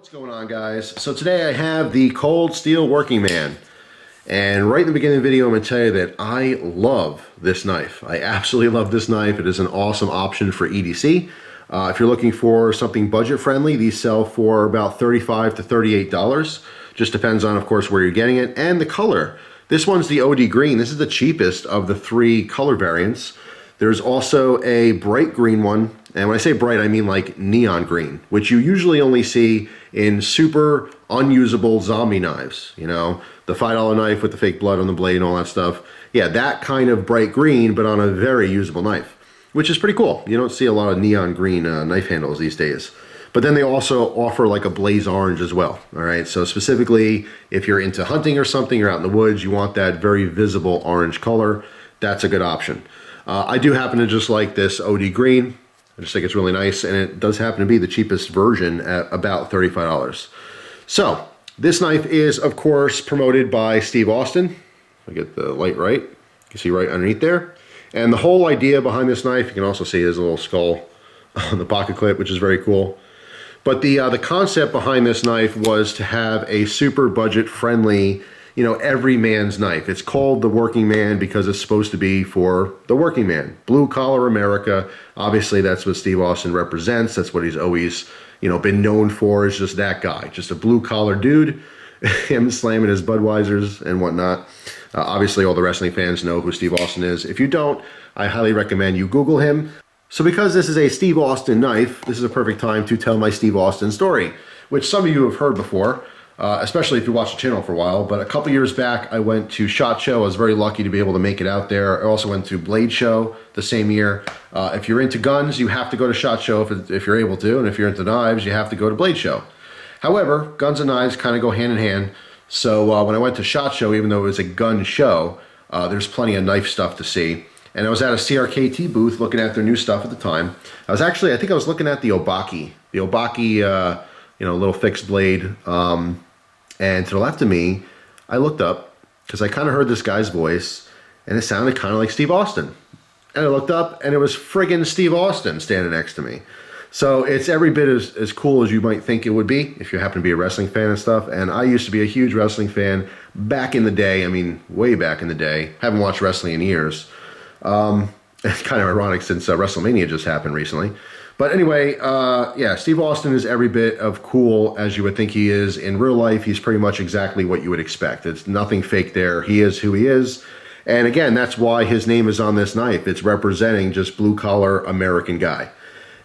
What's going on, guys? So today I have the Cold Steel Working Man, and right in the beginning of the video I'm going to tell you that I love this knife. I absolutely love this knife. It is an awesome option for EDC. If you're looking for something budget friendly, these sell for about $35 to $38. Just depends on, of course, where you're getting it and the color. This one's the OD green. This is the cheapest of the three color variants. There's also a bright green one, and when I say bright, I mean like neon green, which you usually only see in super unusable zombie knives. You know, the $5 knife with the fake blood on the blade and all that stuff. Yeah, that kind of bright green, but on a very usable knife, which is pretty cool. You don't see a lot of neon green knife handles these days. But then they also offer like a blaze orange as well. All right, so specifically if you're into hunting or something, you're out in the woods, you want that very visible orange color, that's a good option. I do happen to just like this OD green. I just think it's really nice, and it does happen to be the cheapest version at about $35. So this knife is, of course, promoted by Steve Austin. If I get the light right, you can see right underneath there. And the whole idea behind this knife, you can also see there's a little skull on the pocket clip, which is very cool. But the concept behind this knife was to have a super budget friendly, you know, every man's knife. It's called the Working Man because it's supposed to be for the working man. Blue collar America. Obviously that's what Steve Austin represents. That's what he's always, you know, been known for, is just that guy. Just a blue collar dude. Him slamming his Budweisers and whatnot. Obviously all the wrestling fans know who Steve Austin is. If you don't, I highly recommend you Google him. So because this is a Steve Austin knife, this is a perfect time to tell my Steve Austin story, which some of you have heard before. Especially if you watch the channel for a while. But a couple years back, I went to SHOT Show. I was very lucky to be able to make it out there. I also went to Blade Show the same year. If you're into guns, you have to go to SHOT Show if you're able to. And if you're into knives, you have to go to Blade Show. However, guns and knives kind of go hand in hand. So when I went to SHOT Show, even though it was a gun show, there's plenty of knife stuff to see. And I was at a CRKT booth looking at their new stuff at the time. I think I was looking at the Obaki. The Obaki, you know, little fixed blade. And to the left of me, I looked up because I kind of heard this guy's voice and it sounded kind of like Steve Austin. And I looked up and it was friggin' Steve Austin standing next to me. So it's every bit as cool as you might think it would be if you happen to be a wrestling fan and stuff. And I used to be a huge wrestling fan back in the day. I mean, way back in the day. Haven't watched wrestling in years. It's kind of ironic since WrestleMania just happened recently. But anyway, yeah, Steve Austin is every bit of cool as you would think he is. In real life, he's pretty much exactly what you would expect. It's nothing fake there. He is who he is. And again, that's why his name is on this knife. It's representing just blue-collar American guy.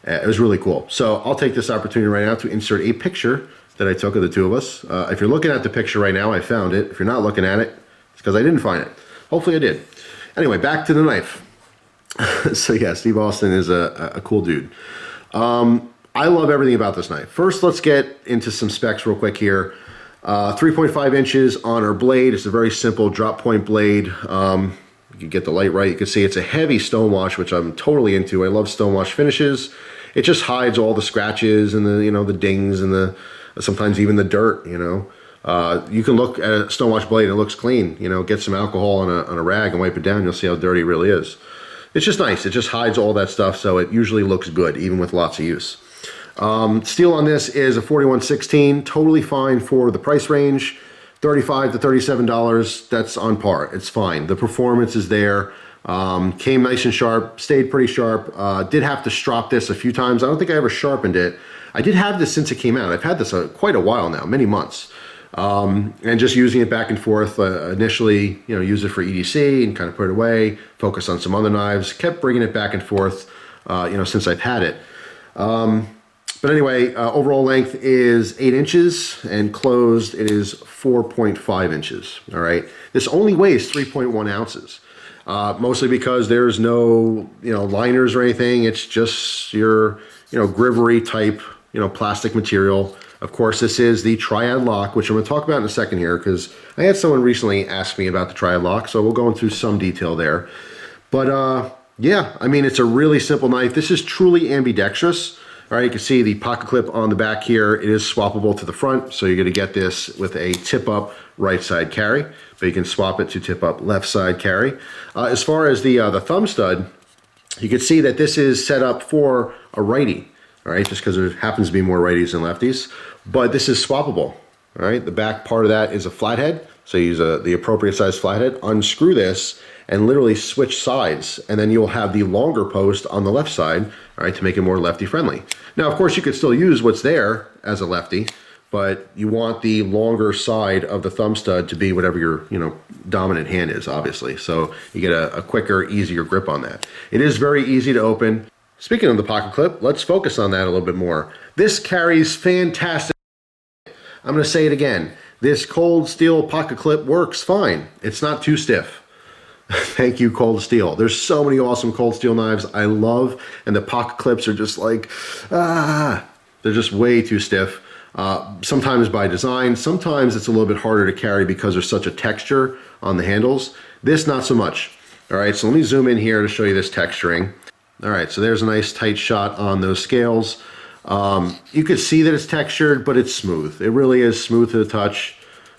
It was really cool. So I'll take this opportunity right now to insert a picture that I took of the two of us. If you're looking at the picture right now, I found it. If you're not looking at it, it's because I didn't find it. Hopefully I did. Anyway, back to the knife. So yeah, Steve Austin is a cool dude. I love everything about this knife. First, let's get into some specs real quick here. 3.5 inches on our blade. It's a very simple drop point blade. You can get the light right. You can see it's a heavy stonewash, which I'm totally into. I love stonewash finishes. It just hides all the scratches and the, you know, the dings and the sometimes even the dirt. You know, you can look at a stonewash blade and it looks clean. You know, get some alcohol on a rag and wipe it down. You'll see how dirty it really is. It's just nice. It just hides all that stuff, so it usually looks good, even with lots of use. Steel on this is a 4116, totally fine for the price range. $35 to $37, that's on par. It's fine. The performance is there. Came nice and sharp, stayed pretty sharp. Did have to strop this a few times. I don't think I ever sharpened it. I did have this since it came out. I've had this quite a while now, many months. And just using it back and forth, initially, you know, use it for EDC and kind of put it away, focus on some other knives, kept bringing it back and forth, you know, since I've had it. But anyway, overall length is 8 inches and closed it is 4.5 inches. All right. This only weighs 3.1 ounces, mostly because there's no, you know, liners or anything. It's just your, you know, Grivery type, you know, plastic material. Of course, this is the Triad Lock, which I'm going to talk about in a second here because I had someone recently ask me about the Triad Lock, so we'll go into some detail there. But yeah, I mean, it's a really simple knife. This is truly ambidextrous. All right, you can see the pocket clip on the back here. It is swappable to the front, so you're going to get this with a tip-up right side carry, but you can swap it to tip-up left side carry. As far as the thumb stud, you can see that this is set up for a righty. all right, just because there happens to be more righties than lefties. But this is swappable, all right? The back part of that is a flathead, so use the appropriate size flathead, unscrew this, and literally switch sides, and then you'll have the longer post on the left side, all right, to make it more lefty friendly. Now, of course, you could still use what's there as a lefty, but you want the longer side of the thumb stud to be whatever your dominant hand is, obviously. So you get a quicker, easier grip on that. It is very easy to open. Speaking of the pocket clip, let's focus on that a little bit more. This carries fantastic. I'm going to say it again. This cold steel pocket clip works fine. It's not too stiff. Thank you, cold steel. There's so many awesome cold steel knives I love, and the pocket clips are just like, they're just way too stiff. Sometimes by design, sometimes it's a little bit harder to carry because there's such a texture on the handles. This, not so much. All right, so let me zoom in here to show you this texturing. All right, so there's a nice tight shot on those scales. You could see that it's textured, but it's smooth. It really is smooth to the touch.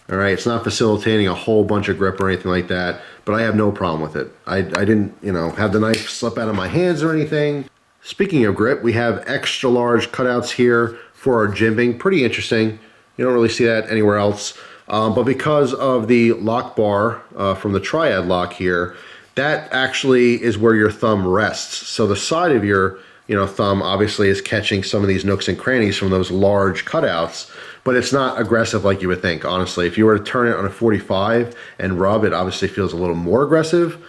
All right, it's not facilitating a whole bunch of grip or anything like that, but I have no problem with it. I didn't, have the knife slip out of my hands or anything. Speaking of grip, we have extra large cutouts here for our jimping. Pretty interesting. You don't really see that anywhere else. But because of the lock bar from the Triad Lock here, that actually is where your thumb rests. So the side of your thumb obviously is catching some of these nooks and crannies from those large cutouts, but it's not aggressive like you would think, honestly. If you were to turn it on a 45 and rub, it obviously feels a little more aggressive,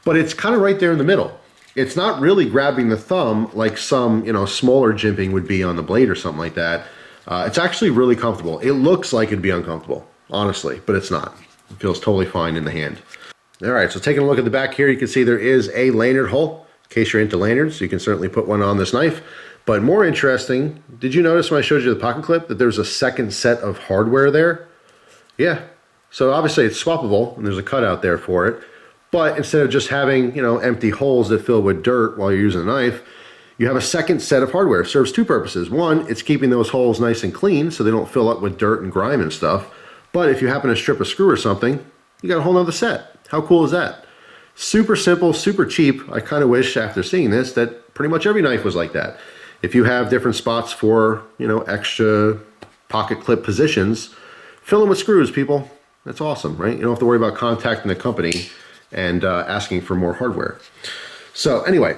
but it's kind of right there in the middle. It's not really grabbing the thumb like some, smaller jimping would be on the blade or something like that. It's actually really comfortable. It looks like it'd be uncomfortable, honestly, but it's not. It feels totally fine in the hand. All right, so taking a look at the back here, you can see there is a lanyard hole. In case you're into lanyards, you can certainly put one on this knife. But more interesting, did you notice when I showed you the pocket clip that there's a second set of hardware there? Yeah, so obviously it's swappable and there's a cutout there for it. But instead of just having, empty holes that fill with dirt while you're using a knife, you have a second set of hardware. It serves two purposes. One, it's keeping those holes nice and clean so they don't fill up with dirt and grime and stuff. But if you happen to strip a screw or something, you got a whole nother set. How cool is that? Super simple, super cheap. I kind of wish after seeing this that pretty much every knife was like that. If you have different spots for, extra pocket clip positions, fill them with screws, people. That's awesome, right? You don't have to worry about contacting the company and asking for more hardware. So anyway,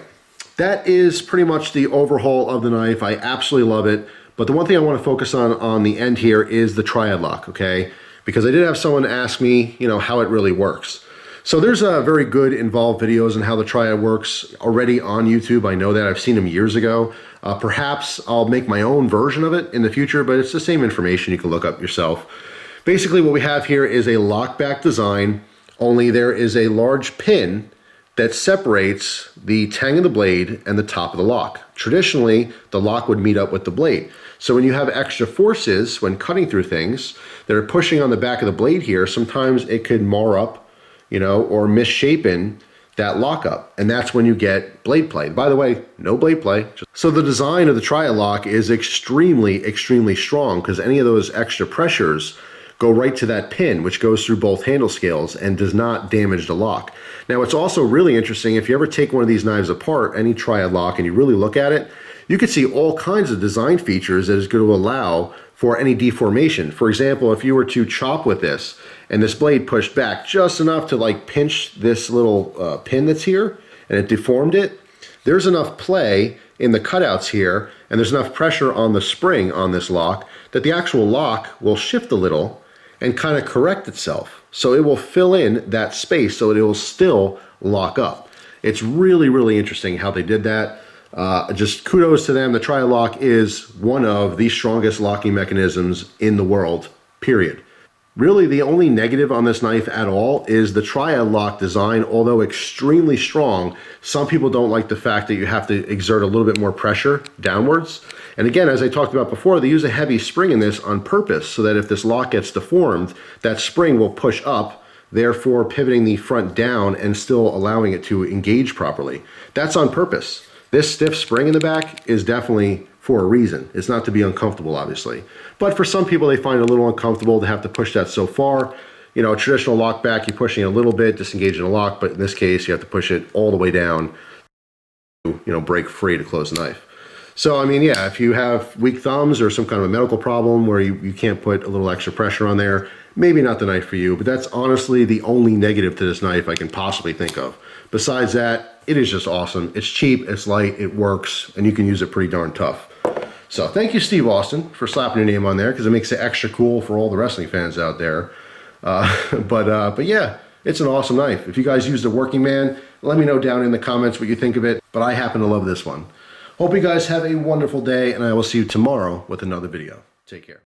that is pretty much the overhaul of the knife. I absolutely love it. But the one thing I want to focus on the end here is the Triad Lock, okay? Because I did have someone ask me, how it really works. So there's a very good involved videos on how the Triad works already on YouTube. I know that. I've seen them years ago. Perhaps I'll make my own version of it in the future, but it's the same information you can look up yourself. Basically what we have here is a lock back design, only there is a large pin that separates the tang of the blade and the top of the lock. Traditionally, the lock would meet up with the blade. So when you have extra forces when cutting through things that are pushing on the back of the blade here, sometimes it could mar up, or misshapen that lockup. And that's when you get blade play. By the way, no blade play. So the design of the Triad Lock is extremely, extremely strong because any of those extra pressures go right to that pin, which goes through both handle scales and does not damage the lock. Now, it's also really interesting, if you ever take one of these knives apart, any Triad Lock, and you really look at it, you can see all kinds of design features that is going to allow for any deformation. For example, if you were to chop with this and this blade pushed back just enough to like pinch this little pin that's here and it deformed it, there's enough play in the cutouts here and there's enough pressure on the spring on this lock that the actual lock will shift a little and kind of correct itself. So it will fill in that space so it will still lock up. It's really, really interesting how they did that. Just kudos to them. The Triad Lock is one of the strongest locking mechanisms in the world, period. Really, the only negative on this knife at all is the Triad Lock design. Although extremely strong, some people don't like the fact that you have to exert a little bit more pressure downwards. And again, as I talked about before, they use a heavy spring in this on purpose so that if this lock gets deformed, that spring will push up, therefore pivoting the front down and still allowing it to engage properly. That's on purpose. This stiff spring in the back is definitely for a reason. It's not to be uncomfortable, obviously. But for some people, they find it a little uncomfortable to have to push that so far. A traditional lock back, you're pushing a little bit, disengaging the lock, but in this case, you have to push it all the way down to, break free to close the knife. So, I mean, yeah, if you have weak thumbs or some kind of a medical problem where you can't put a little extra pressure on there, maybe not the knife for you, but that's honestly the only negative to this knife I can possibly think of. Besides that, it is just awesome. It's cheap, it's light, it works, and you can use it pretty darn tough. So thank you, Steve Austin, for slapping your name on there, because it makes it extra cool for all the wrestling fans out there. But yeah, it's an awesome knife. If you guys use the Working Man, let me know down in the comments what you think of it, but I happen to love this one. Hope you guys have a wonderful day, and I will see you tomorrow with another video. Take care.